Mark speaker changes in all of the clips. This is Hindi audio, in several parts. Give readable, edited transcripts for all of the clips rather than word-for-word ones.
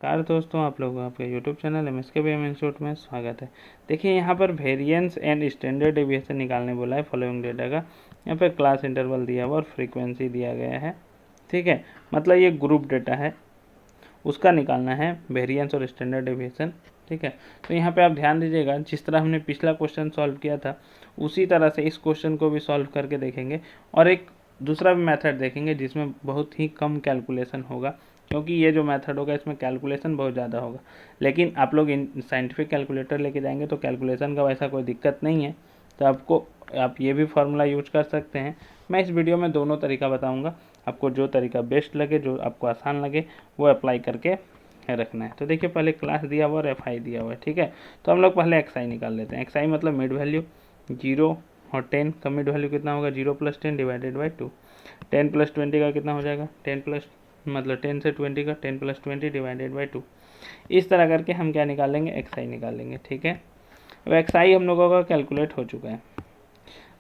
Speaker 1: नमस्कार दोस्तों, आप लोगों का आपके यूट्यूब चैनल MSKBM इंस्टीट्यूट में स्वागत है। देखिए यहाँ पर वेरिएंस एंड स्टैंडर्ड डेविएशन निकालने बोला है फॉलोइंग डेटा का। यहाँ पर क्लास इंटरवल दिया हुआ और फ्रीक्वेंसी दिया गया है। ठीक है, मतलब ये ग्रुप डेटा है, उसका निकालना है वेरिएंस और स्टैंडर्ड डेविएशन। ठीक है, तो यहाँ पे आप ध्यान दीजिएगा, जिस तरह हमने पिछला क्वेश्चन सॉल्व किया था उसी तरह से इस क्वेश्चन को भी सॉल्व करके देखेंगे और एक दूसरा भी मेथड देखेंगे जिसमें बहुत ही कम कैलकुलेशन होगा, क्योंकि ये जो मेथड होगा इसमें कैलकुलेशन बहुत ज़्यादा होगा। लेकिन आप लोग साइंटिफिक कैलकुलेटर लेके जाएंगे तो कैलकुलेशन का वैसा कोई दिक्कत नहीं है, तो आप ये भी फार्मूला यूज कर सकते हैं। मैं इस वीडियो में दोनों तरीका बताऊंगा, आपको जो तरीका बेस्ट लगे, जो आपको आसान लगे वो अप्लाई करके रखना है। तो देखिए, पहले क्लास दिया हुआ और एफ दिया हुआ है। ठीक है, तो हम लोग पहले एक्स निकाल लेते हैं। एक्स मतलब मिड वैल्यू 0 और 10 का मिड वैल्यू कितना होगा, 0 + 10 डिवाइडेड बाई 2। 10 + 20 का कितना हो जाएगा, 10 से 20 का 10 + 20 डिवाइडेड बाई 2। इस तरह करके हम क्या निकालेंगे, एक्स निकालेंगे। ठीक है, अब एक्स हम लोगों का कैलकुलेट हो चुका है।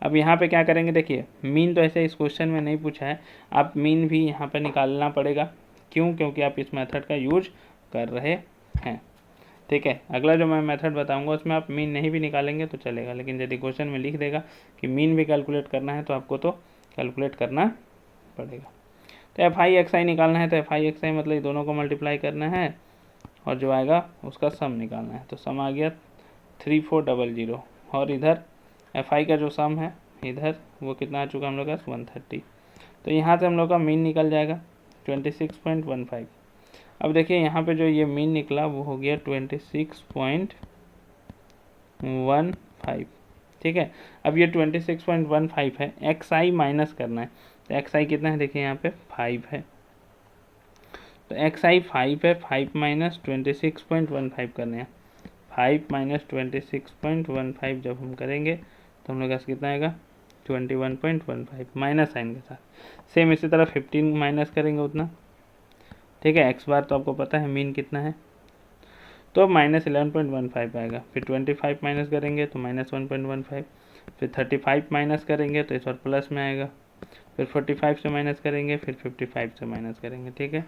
Speaker 1: अब यहाँ पे क्या करेंगे, देखिए मीन तो ऐसे इस क्वेश्चन में नहीं पूछा है, आप मीन भी यहाँ पे निकालना पड़ेगा। क्यों, क्योंकि आप इस मेथड का यूज कर रहे हैं। ठीक है, अगला जो मैं मेथड बताऊंगा उसमें आप मीन नहीं भी निकालेंगे तो चलेगा, लेकिन यदि क्वेश्चन में लिख देगा कि मीन भी कैलकुलेट करना है तो आपको तो कैलकुलेट करना पड़ेगा। तो FI निकालना है, तो FI मतलब ये दोनों को मल्टीप्लाई करना है और जो आएगा उसका सम निकालना है। तो सम आ गया 3400 और इधर FI का जो सम है इधर वो कितना आ चुका हम लोग का 130। तो यहाँ से हम लोग का मीन निकल जाएगा 26.15। अब देखिए यहाँ पे जो ये मीन निकला वो हो गया 26.15। ठीक है, अब ये 26.15 है, XI माइनस करना है। तो XI कितना है, देखिए यहाँ पे 5 है, तो XI 5 है। 5 - 26.15 करने हैं। 5 - 26.15 जब हम करेंगे तो हम लोग का कितना आएगा 21.15 माइनस साइन के साथ। सेम इसी तरह 15 माइनस करेंगे उतना। ठीक है, एक्स बार तो आपको पता है मीन कितना है, तो -11.15 आएगा। फिर 25 माइनस करेंगे तो -1.15। फिर 35 माइनस करेंगे तो इस बार प्लस में आएगा। फिर 45 से माइनस करेंगे, फिर 55 से माइनस करेंगे। ठीक है,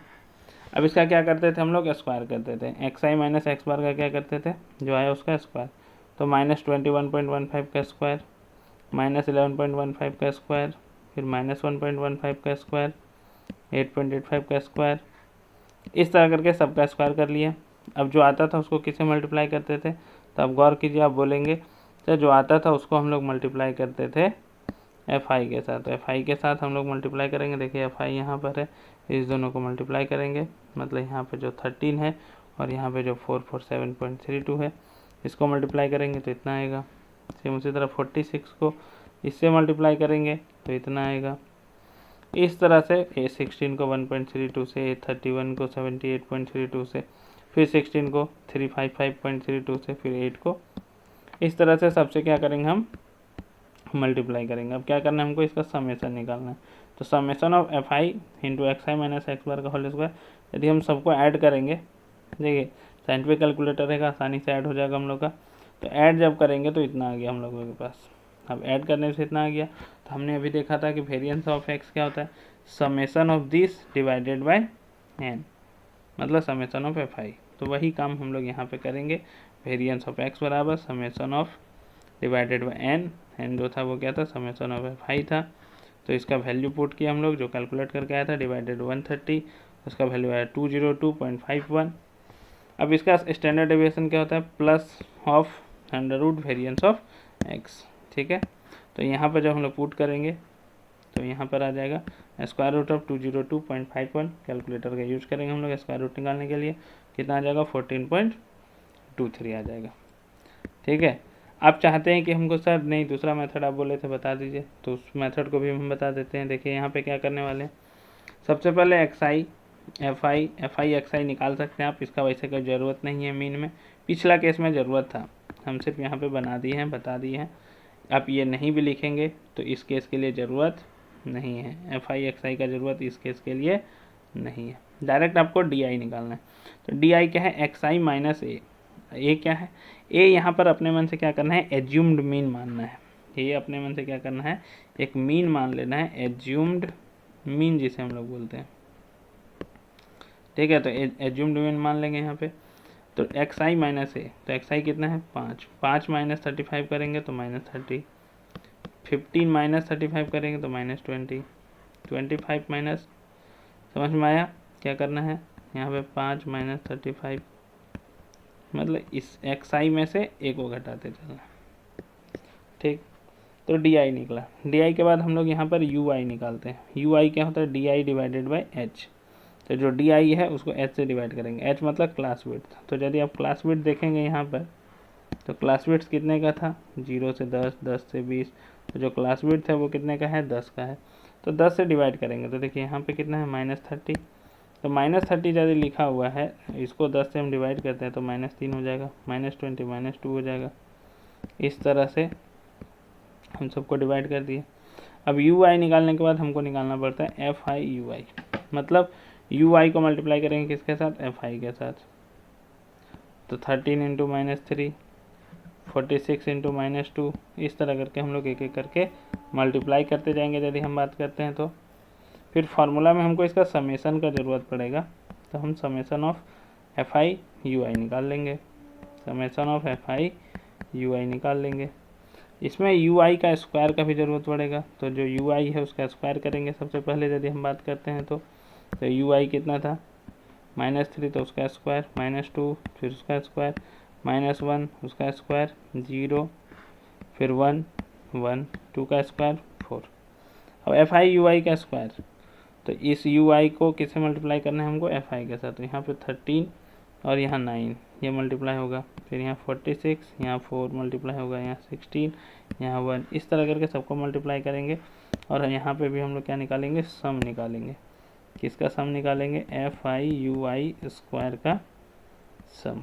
Speaker 1: अब इसका क्या करते थे हम लोग, स्क्वायर करते थे। XI माइनस एक्स बार का क्या करते थे, जो आया उसका स्क्वायर। तो -21.15 का स्क्वायर, -11.15 का स्क्वायर, फिर -1.15 का स्क्वायर, 8.85 का स्क्वायर, इस तरह करके सबका स्क्वायर कर लिया। अब जो आता था उसको किससे मल्टीप्लाई करते थे, तो अब गौर कीजिए, आप बोलेंगे तो जो आता था उसको हम लोग मल्टीप्लाई करते थे FI के साथ। तो FI के साथ हम लोग मल्टीप्लाई करेंगे। देखिए FI यहाँ पर है, इस दोनों को मल्टीप्लाई करेंगे, मतलब यहाँ पे जो 13 है और यहाँ पे जो 447.32 है इसको मल्टीप्लाई करेंगे तो इतना आएगा। सेम उसी तरह 46 को इससे मल्टीप्लाई करेंगे तो इतना आएगा। इस तरह से A16 को 1.32 से, A31 को 78.32 से, फिर 16 को 355.32 से, फिर 8 को इस तरह से सबसे क्या करेंगे हम मल्टीप्लाई करेंगे। अब क्या करना है हमको, इसका समेशन निकालना है। तो summation of FI into XI minus X bar का होल स्क्वायर, यदि हम सबको ऐड करेंगे, देखिए साइंटिफिक कैलकुलेटर है, आसानी से ऐड हो जाएगा हम लोग का। तो ऐड जब करेंगे तो इतना आ गया हम लोगों के पास। अब ऐड करने से इतना आ गया, तो हमने अभी देखा था कि वेरिएंस ऑफ एक्स क्या होता है, summation of this divided by n, मतलब समेशन ऑफ FI। तो वही काम हम लोग यहाँ पे करेंगे। वेरिएंस ऑफ एक्स बराबर summation of divided by n जो था वो क्या था, समेशन ऑफ FI था। तो इसका वैल्यू पुट किया हम लोग, जो कैलकुलेट करके आया था, डिवाइडेड 130, उसका वैल्यू आया 202.51। अब इसका स्टैंडर्ड डेविएशन क्या होता है, plus of √ variance of x. ठीक है, तो यहाँ पर जब हम लोग पुट करेंगे तो यहाँ पर आ जाएगा √ऑफ 202.51। कैलकुलेटर का यूज करेंगे हम लोग स्क्वायर रूट निकालने के लिए, कितना आ जाएगा 14.23 आ जाएगा। ठीक है, आप चाहते हैं कि हमको सर नहीं दूसरा मेथड आप बोले थे बता दीजिए, तो उस मेथड को भी हम बता देते हैं। देखिए यहाँ पे क्या करने वाले हैं, सबसे पहले XI FI XI निकाल सकते हैं आप, इसका वैसे कोई ज़रूरत नहीं है मीन में, पिछला केस में ज़रूरत था, हम सिर्फ यहाँ पे बना दिए हैं, बता दिए हैं। आप ये नहीं भी लिखेंगे तो इस केस के लिए ज़रूरत नहीं है, FI XI का ज़रूरत इस केस के लिए नहीं है। डायरेक्ट आपको DI निकालना है। तो DI क्या है, XI माइनस A क्या है, A यहाँ पर अपने मन से क्या करना है, एज्यूम्ड मीन मानना है। ये अपने मन से क्या करना है, एक मीन मान लेना है, एज्यूम्ड मीन जिसे हम लोग बोलते हैं। ठीक है, तो एज्यूम डोमेन मान लेंगे यहाँ पे। तो एक्स आई माइनस ए, तो एक्स आई कितना है 5, 5 माइनस 35 करेंगे तो -30, 15 माइनस 35 करेंगे तो -20, 25 माइनस, समझ में आया क्या करना है यहाँ पे 5 माइनस 35, मतलब इस एक्स आई में से ए को घटाते चलना। ठीक, तो डी आई निकला। डी आई के बाद हम लोग यहाँ पर यू आई निकालते हैं। यू आई क्या होता है, D I divided by H. तो जो डी आई है उसको एच से डिवाइड करेंगे, एच मतलब क्लास विड्थ। तो यदि आप क्लास विड्थ देखेंगे यहाँ पर, तो क्लास विड्थ कितने का था 0 से 10, 10 से 20, तो जो क्लास विड्थ है वो कितने का है 10 का है। तो 10 से डिवाइड करेंगे तो देखिए यहाँ पे कितना है -30। तो -30 यदि लिखा हुआ है, इसको 10 से हम डिवाइड करते हैं तो -3 हो जाएगा, -20 -2 हो जाएगा। इस तरह से हम सबको डिवाइड कर दिए। अब यू आई निकालने के बाद हमको निकालना पड़ता है एफ आई यू आई, मतलब यू आई को मल्टीप्लाई करेंगे किसके साथ, एफ आई के साथ। तो 13 इंटू -3, 46 इंटू -2, इस तरह करके हम लोग एक एक करके मल्टीप्लाई करते जाएंगे यदि हम बात करते हैं तो। फिर फार्मूला में हमको इसका समेसन का ज़रूरत पड़ेगा, तो हम summation of F I U I निकाल लेंगे, summation of F I U I निकाल लेंगे। इसमें यू आई का स्क्वायर का भी ज़रूरत पड़ेगा, तो जो यू आई है उसका स्क्वायर करेंगे सबसे पहले यदि हम बात करते हैं तो यू आई कितना था -3, तो उसका स्क्वायर, -2 फिर उसका स्क्वायर, -1 उसका स्क्वायर, 0 फिर 1 1 2 का स्क्वायर 4। अब एफ आई यू आई का स्क्वायर, तो इस यू आई को किससे मल्टीप्लाई करना है हमको, एफ आई के साथ। तो यहाँ पे 13 और यहाँ 9 ये मल्टीप्लाई होगा, फिर यहाँ 46, यहाँ 4 मल्टीप्लाई होगा, यहाँ 16, यहाँ 1, इस तरह करके सबको मल्टीप्लाई करेंगे। और यहाँ पे भी हम लोग क्या निकालेंगे, सम निकालेंगे। किसका सम निकालेंगे, F I U I square का सम।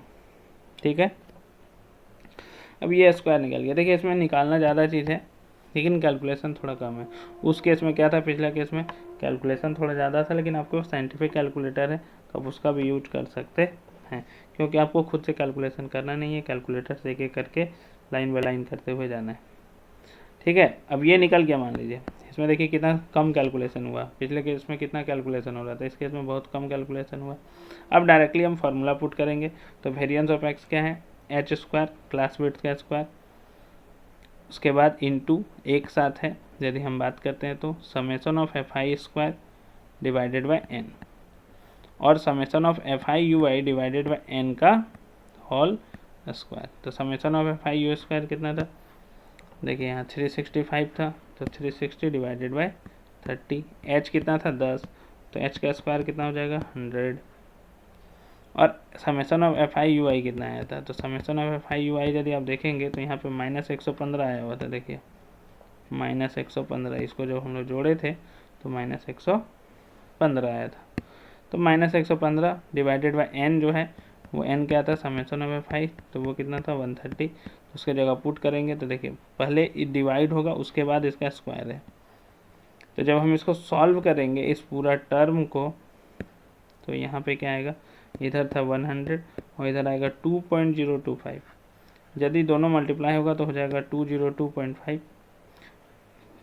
Speaker 1: ठीक है, अब ये स्क्वायर निकल गया। देखिए इसमें निकालना ज़्यादा चीज़ है लेकिन कैलकुलेशन थोड़ा कम है। उस केस में क्या था, पिछला केस में कैलकुलेशन थोड़ा ज़्यादा था, लेकिन आपके पास साइंटिफिक कैलकुलेटर है तो आप उसका भी यूज कर सकते हैं, क्योंकि आपको खुद से कैलकुलेशन करना नहीं है, कैलकुलेटर से एक एक करके लाइन बाय लाइन करते हुए जाना है। ठीक है, अब ये निकल गया, मान लीजिए इसमें देखिए कितना कम कैलकुलेशन हुआ, पिछले केस में कितना कैलकुलेशन हो रहा था, इस केस में बहुत कम कैलकुलेशन हुआ। अब डायरेक्टली हम फार्मूला पुट करेंगे, तो वेरिएंस ऑफ एक्स क्या है, एच स्क्वायर क्लास विड्थ का स्क्वायर, उसके बाद इनटू एक साथ है यदि हम बात करते हैं तो summation of F I square divided by N, और summation of F I U I divided by N का होल स्क्वायर। तो summation of F I U square कितना था, देखिए यहाँ 365 था, तो 360 डिवाइडेड बाय 30। एच कितना था 10, तो एच का स्क्वायर कितना हो जाएगा 100। और summation of F I U I कितना आया था, तो summation of F I U I यदि आप देखेंगे तो यहाँ पे -115 आया हुआ था। देखिए -115, इसको जब हम लोग जोड़े थे तो -115 आया था। तो -115 डिवाइडेड बाय एन जो है वो एन क्या था, समेसन ऑफ एफ आई, तो वो कितना था 130। उसके जगह पुट करेंगे तो देखिए पहले डिवाइड होगा उसके बाद इसका स्क्वायर है। तो जब हम इसको सॉल्व करेंगे इस पूरा टर्म को, तो यहाँ पे क्या आएगा, इधर था 100 और इधर आएगा 2.025। यदि दोनों मल्टीप्लाई होगा तो हो जाएगा 202.5।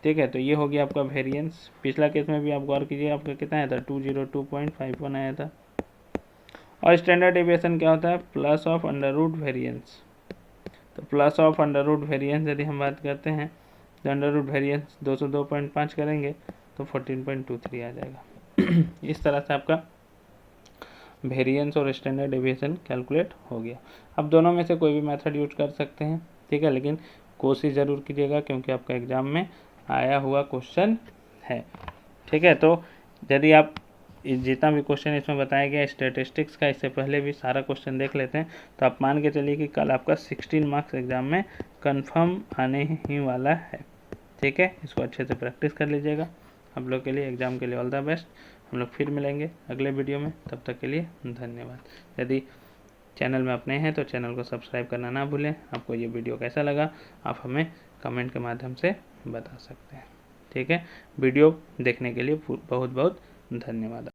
Speaker 1: ठीक है, तो ये हो गया आपका वेरिएंस। पिछला केस में भी आप गौर कीजिए आपका कितना आया था 202.51 आया था। और स्टैंडर्ड डेविएशन क्या होता है, plus of under root variance. तो plus of under root variance यदि हम बात करते हैं तो अंडर रूट वेरिएंस 202.5 करेंगे तो 14.23 आ जाएगा। इस तरह से आपका वेरिएंस और स्टैंडर्ड डेविएशन कैलकुलेट हो गया। अब दोनों में से कोई भी मेथड यूज कर सकते हैं, ठीक है, लेकिन कोशिश ज़रूर कीजिएगा क्योंकि आपका एग्ज़ाम में आया हुआ क्वेश्चन है। ठीक है, तो यदि आप जितना भी क्वेश्चन इसमें बताया गया स्टैटिस्टिक्स का, इससे पहले भी सारा क्वेश्चन देख लेते हैं, तो आप मान के चलिए कि कल आपका 16 मार्क्स एग्ज़ाम में कंफर्म आने ही वाला है। ठीक है, इसको अच्छे से प्रैक्टिस कर लीजिएगा। आप लोग के लिए एग्ज़ाम के लिए ऑल द बेस्ट। हम लोग फिर मिलेंगे अगले वीडियो में, तब तक के लिए धन्यवाद। यदि चैनल में अपने हैं तो चैनल को सब्सक्राइब करना ना भूलें। आपको ये वीडियो कैसा लगा आप हमें कमेंट के माध्यम से बता सकते हैं। ठीक है, वीडियो देखने के लिए बहुत बहुत धन्यवाद।